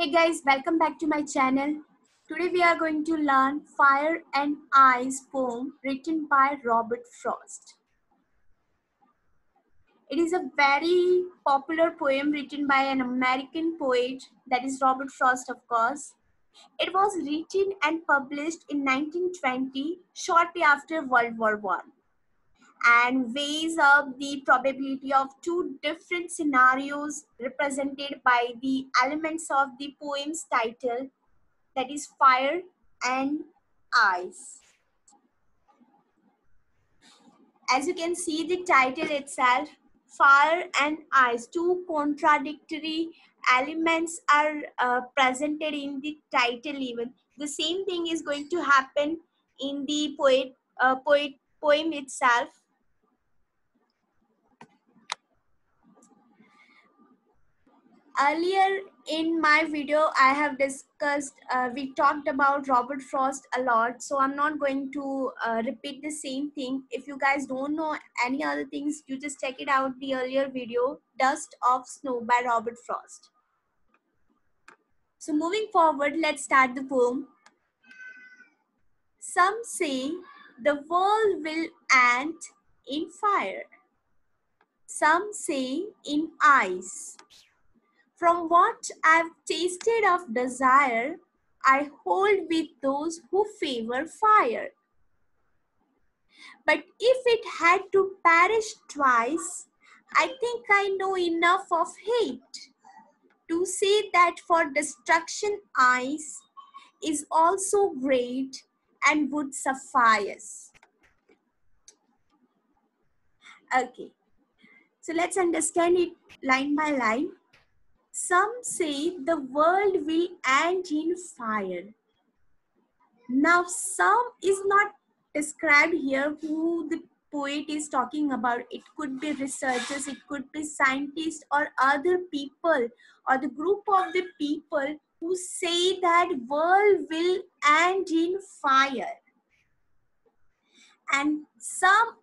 Hey guys, welcome back to my channel. Today we are going to learn Fire and Ice poem written by Robert Frost. It is a very popular poem written by an American poet, that is Robert Frost of course. It was written and published in 1920, shortly after World War I, and weighs up the probability of two different scenarios represented by the elements of the poem's title, that is fire and ice. As you can see the title itself, fire and ice, two contradictory elements are presented in the title. Even the same thing is going to happen in the poem itself. Earlier in my video, I have discussed, we talked about Robert Frost a lot, so I'm not going to repeat the same thing. If you guys don't know any other things, you just check it out, the earlier video, Dust of Snow by Robert Frost. So moving forward, let's start the poem. Some say the world will end in fire. Some say in ice. From what I've tasted of desire, I hold with those who favor fire. But if it had to perish twice, I think I know enough of hate to say that for destruction ice is also great and would suffice. Okay, so let's understand it line by line. Some say the world will end in fire. Now, some is not described here who the poet is talking about. It could be researchers, it could be scientists or other people or the group of the people who say that world will end in fire. And some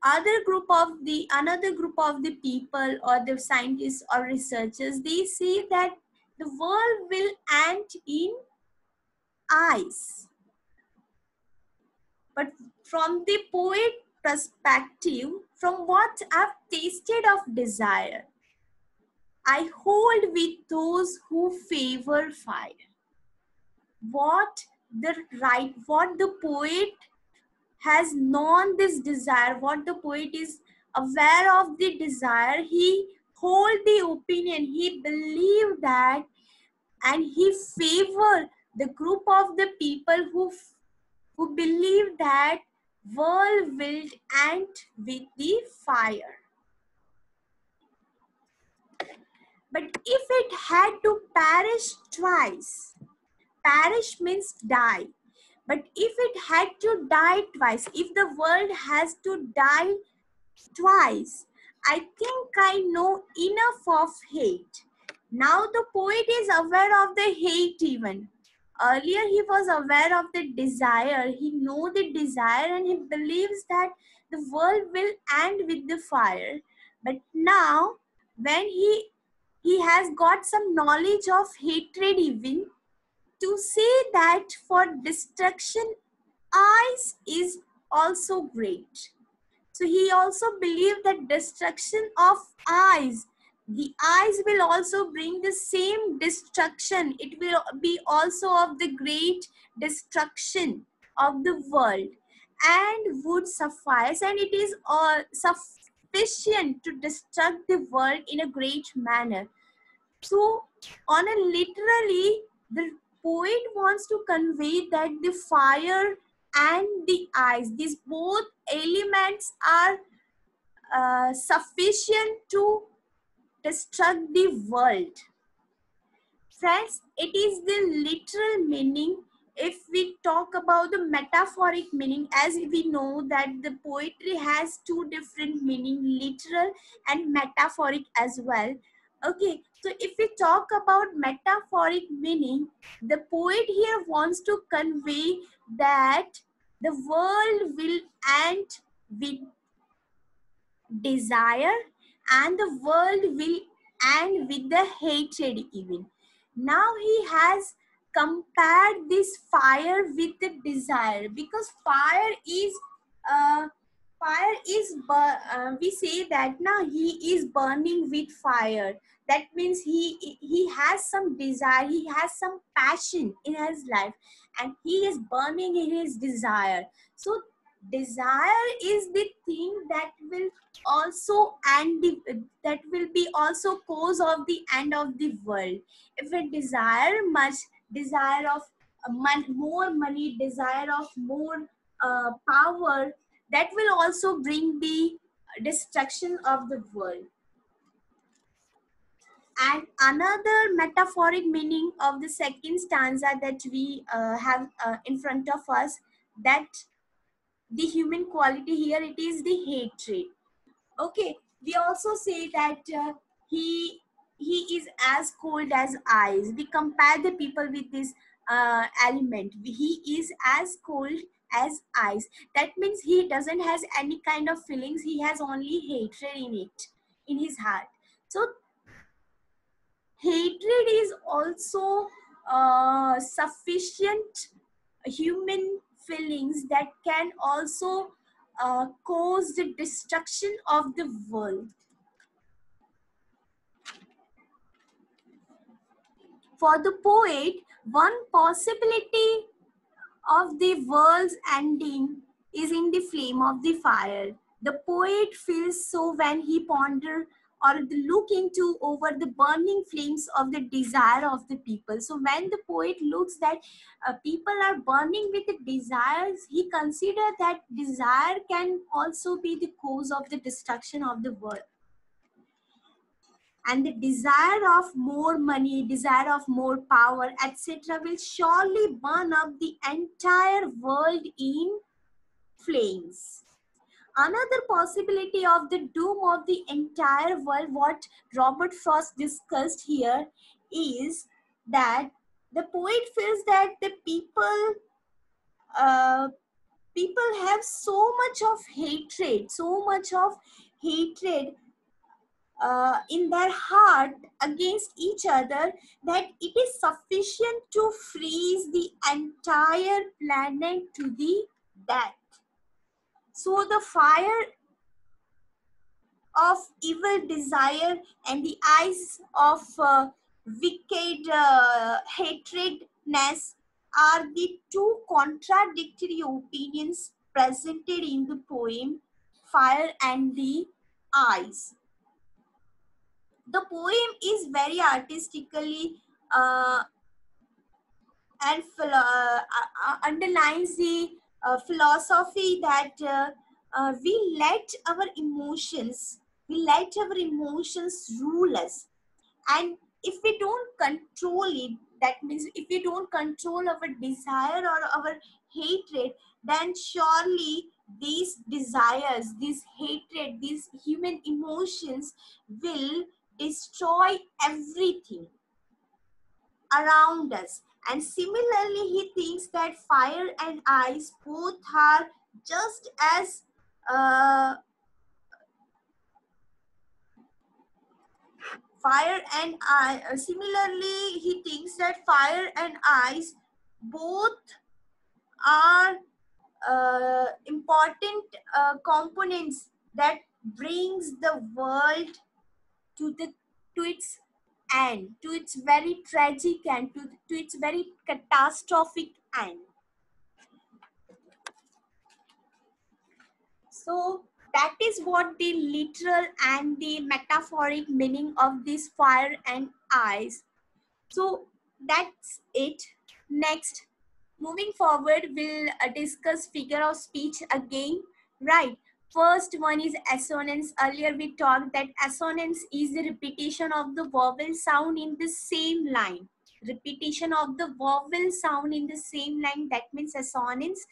another group of the people or the scientists or researchers, they say that the world will end in ice. But from the poet perspective, from what I've tasted of desire, I hold with those who favor fire. What the poet has known this desire, what the poet is aware of the desire, he hold the opinion, he believed that, and he favor the group of the people who believe that world will end with the fire. But if it had to perish twice, perish means die. But if it had to die twice, if the world has to die twice, I think I know enough of hate. Now the poet is aware of the hate even. Earlier he was aware of the desire. He knows the desire and he believes that the world will end with the fire. But now when he has got some knowledge of hatred even, to say that for destruction ice is also great. So he also believed that destruction of ice, the ice will also bring the same destruction. It will be also of the great destruction of the world and would suffice, and it is sufficient to destruct the world in a great manner. So on a literally, the poet wants to convey that the fire and the ice, these both elements are sufficient to destruct the world. Friends, it is the literal meaning. If we talk about the metaphoric meaning, as we know that the poetry has two different meaning, literal and metaphoric as well. Okay, so if we talk about metaphoric meaning, the poet here wants to convey that the world will end with desire and the world will end with the hatred even. Now he has compared this fire with the desire, because uh, fire is we say that now he is burning with fire. That means he has some desire, he has some passion in his life, and he is burning in his desire. So desire is the thing that will also that will be also cause of the end of the world. If we desire much, desire of more money, desire of more power, that will also bring the destruction of the world. And another metaphoric meaning of the second stanza that we have in front of us, that the human quality here, it is the hatred. Okay, we also say that he is as cold as ice. We compare the people with this element. He is as cold as ice. That means he doesn't has any kind of feelings. He has only hatred in it, in his heart. So hatred is also sufficient human feelings that can also cause the destruction of the world. For the poet, one possibility of the world's ending is in the flame of the fire. The poet feels so when he ponders or look into over the burning flames of the desire of the people. So when the poet looks that people are burning with the desires, he considers that desire can also be the cause of the destruction of the world. And the desire of more money, desire of more power, etc., will surely burn up the entire world in flames. Another possibility of the doom of the entire world, what Robert Frost discussed here, is that the poet feels that the uh, people have so much of hatred in their heart against each other, that it is sufficient to freeze the entire planet to the death. So the fire of evil desire and the eyes of wicked hatredness are the two contradictory opinions presented in the poem Fire and the Eyes. The poem is very artistically uh, and underlines the philosophy that we let our emotions rule us. And if we don't control it, that means if we don't control our desire or our hatred, then surely these desires, this hatred, these human emotions will destroy everything around us. And similarly, he thinks that fire and ice both are just as similarly, he thinks that fire and ice both are important components that brings the world to the to its end, to its very tragic end, to its very catastrophic end. So that is what the literal and the metaphoric meaning of this fire and ice. So that's it. Next, moving forward, we'll discuss figure of speech again. Right. First one is assonance. Earlier we talked that assonance is the repetition of the vowel sound in the same line. Repetition of the vowel sound in the same line, that means assonance.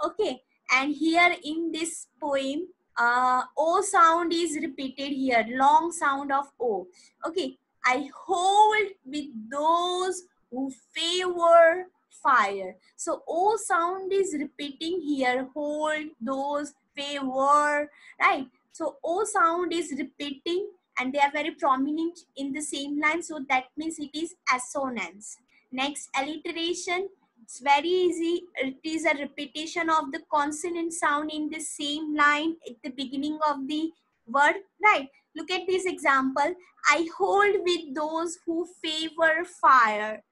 Okay. And here in this poem, O sound is repeated here, long sound of O. Okay. I hold with those who favor fire. So O sound is repeating here, hold, those, favor, right? So O sound is repeating and they are very prominent in the same line, so that means it is assonance. Next, alliteration. It's very easy. It is a repetition of the consonant sound in the same line at the beginning of the word, right? Look at this example. I hold with those who favor fire.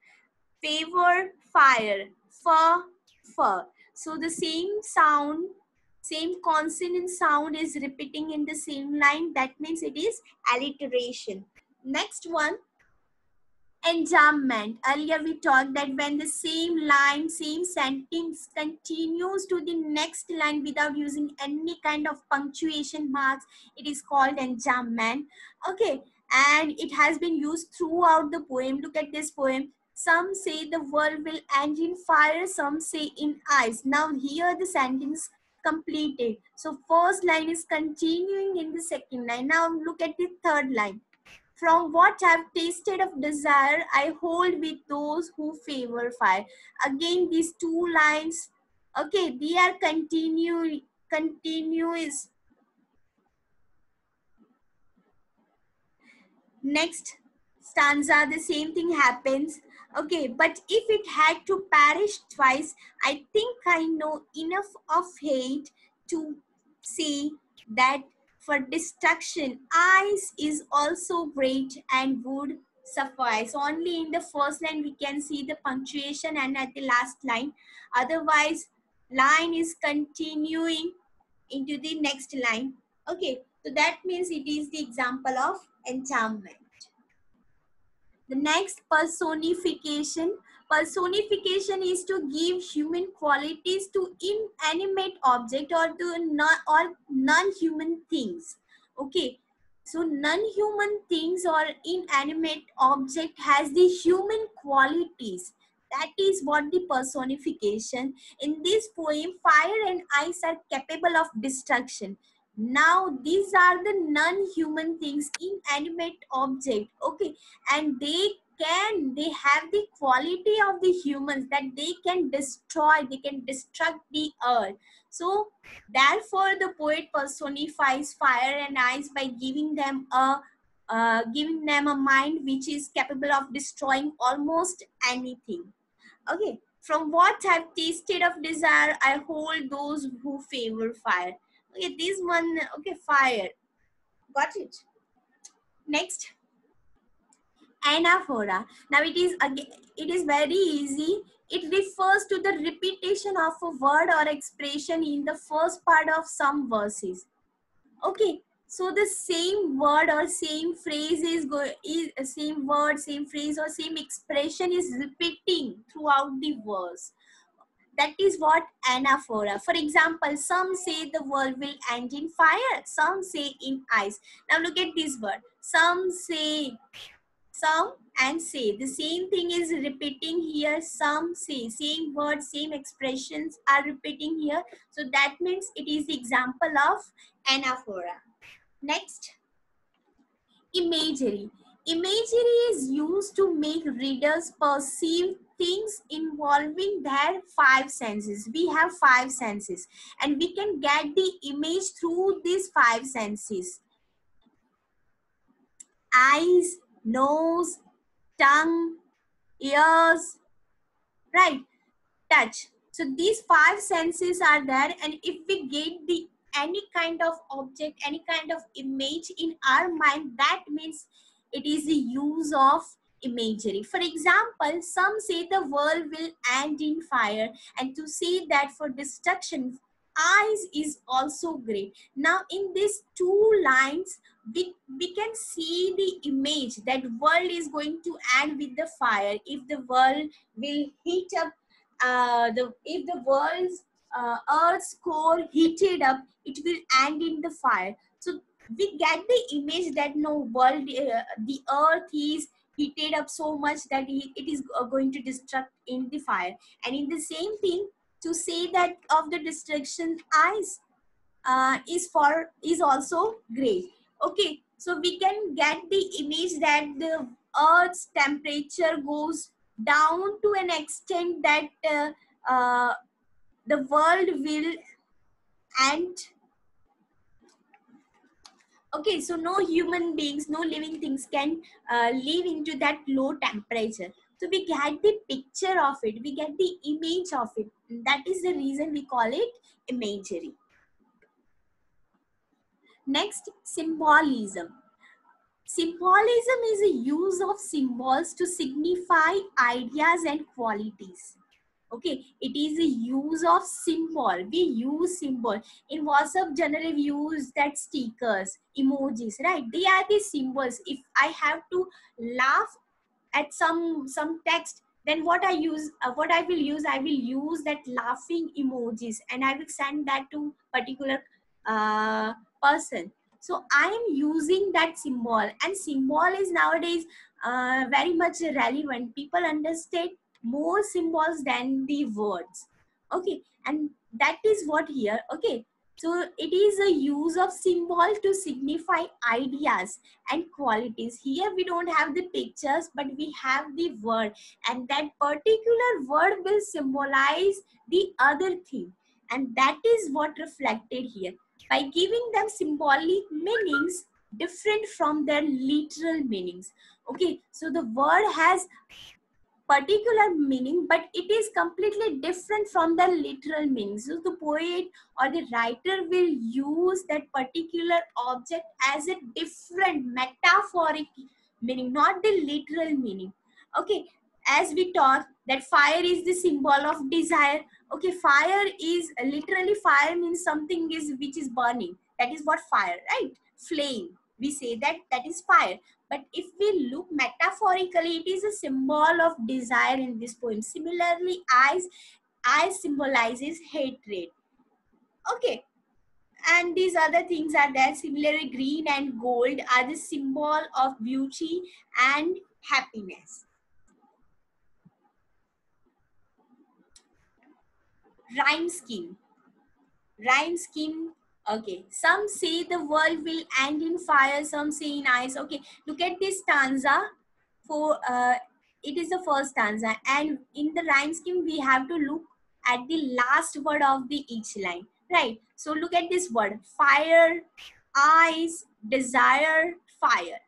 Favor, fire, fur, fur. So the same sound, same consonant sound is repeating in the same line. That means it is alliteration. Next one, enjambment. Earlier we talked that when the same line, same sentence continues to the next line without using any kind of punctuation marks, it is called enjambment. Okay, and it has been used throughout the poem. Look at this poem. Some say the world will end in fire, some say in ice. Now here the sentence completed. So first line is continuing in the second line. Now look at the third line. From what I've tasted of desire, I hold with those who favor fire. Again, these two lines, okay, they are continuous. Next stanza, the same thing happens. Okay, but if it had to perish twice, I think I know enough of hate to say that for destruction, ice is also great and would suffice. Only in the first line we can see the punctuation and at the last line. Otherwise, line is continuing into the next line. Okay, so that means it is the example of enchantment. The next, personification. Personification is to give human qualities to inanimate object or to non-human things. Okay, so non-human things or inanimate object has the human qualities. That is what the personification. In this poem, fire and ice are capable of destruction. Now these are the non-human things, inanimate object. Okay, and they have the quality of the humans that they can destroy, they can destruct the earth. So therefore the poet personifies fire and ice by giving them a mind which is capable of destroying almost anything. Okay, from what I've tasted of desire, I hold those who favor fire. Okay, this one, okay, fire, got it. Next, anaphora. Now it is again, it is very easy. It refers to the repetition of a word or expression in the first part of some verses. Okay, so the same word or same phrase is same word, same phrase or same expression is repeating throughout the verse. That is what anaphora. For example, some say the world will end in fire, some say in ice. Now look at this word. Some say, some and say, the same thing is repeating here. Some say, same words, same expressions are repeating here. So that means it is the example of anaphora. Next, imagery. Imagery is used to make readers perceive things involving their five senses. We have five senses and we can get the image through these five senses. Eyes, nose, tongue, ears, right, touch. So these five senses are there, and if we get the any kind of object, any kind of image in our mind, that means it is the use of imagery. For example, some say the world will end in fire, and to say that for destruction, eyes is also great. Now in these two lines, we can see the image that world is going to end with the fire. If the world will heat up, if the world's earth's core heated up, it will end in the fire. So we get the image that no, world, the earth is heated up so much that it is going to destruct in the fire. And in the same thing, to say that of the destruction, ice is also great. Okay, so we can get the image that the earth's temperature goes down to an extent that uh, the world will end. Okay, so no human beings, no living things can live into that low temperature. So we get the picture of it, we get the image of it. That is the reason we call it imagery. Next, symbolism. Symbolism is a use of symbols to signify ideas and qualities. Okay, it is a use of symbol. We use symbol in WhatsApp. Generally we use that stickers, emojis, right? They are the symbols. If I have to laugh at some text, then what I will use that laughing emojis, and I will send that to particular person. So I am using that symbol, and symbol is nowadays very much relevant. People understand more symbols than the words. Okay, and that is what here. Okay, so it is a use of symbol to signify ideas and qualities. Here we don't have the pictures, but we have the word, and that particular word will symbolize the other thing, and that is what reflected here by giving them symbolic meanings different from their literal meanings. Okay, so the word has particular meaning, but it is completely different from the literal meaning. So the poet or the writer will use that particular object as a different metaphoric meaning, not the literal meaning. Okay, as we taught that fire is the symbol of desire. Okay, fire is literally, fire means something is which is burning. That is what fire, right? Flame, we say that that is fire. But if we look metaphorically, it is a symbol of desire in this poem. Similarly, eyes symbolizes hatred. Okay, and these other things are there. Similarly, green and gold are the symbol of beauty and happiness. Rhyme scheme. Rhyme scheme. Okay, some say the world will end in fire, some say in ice. Okay, look at this stanza. For it is the first stanza, and in the rhyme scheme we have to look at the last word of the each line, right? So look at this word: fire, ice, desire, fire.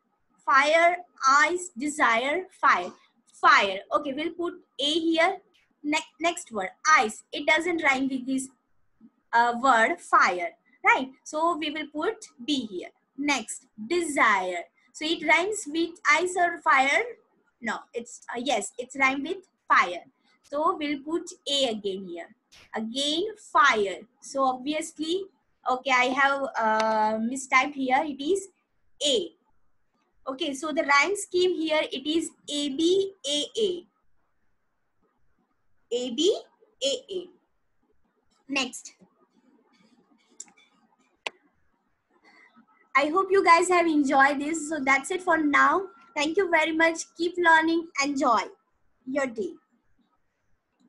Fire, ice, desire, fire. Fire. Okay, we'll put a here. Next word, ice. It doesn't rhyme with this word fire, right? So we will put B here. Next, desire. So it rhymes with ice or fire? No, it's yes, it's rhyme with fire. So we'll put A again here. Again, fire. So obviously, okay, I have mistyped here. It is A. Okay, so the rhyme scheme here, it is A B A A. A B A A. Next. I hope you guys have enjoyed this. So that's it for now. Thank you very much. Keep learning. Enjoy your day.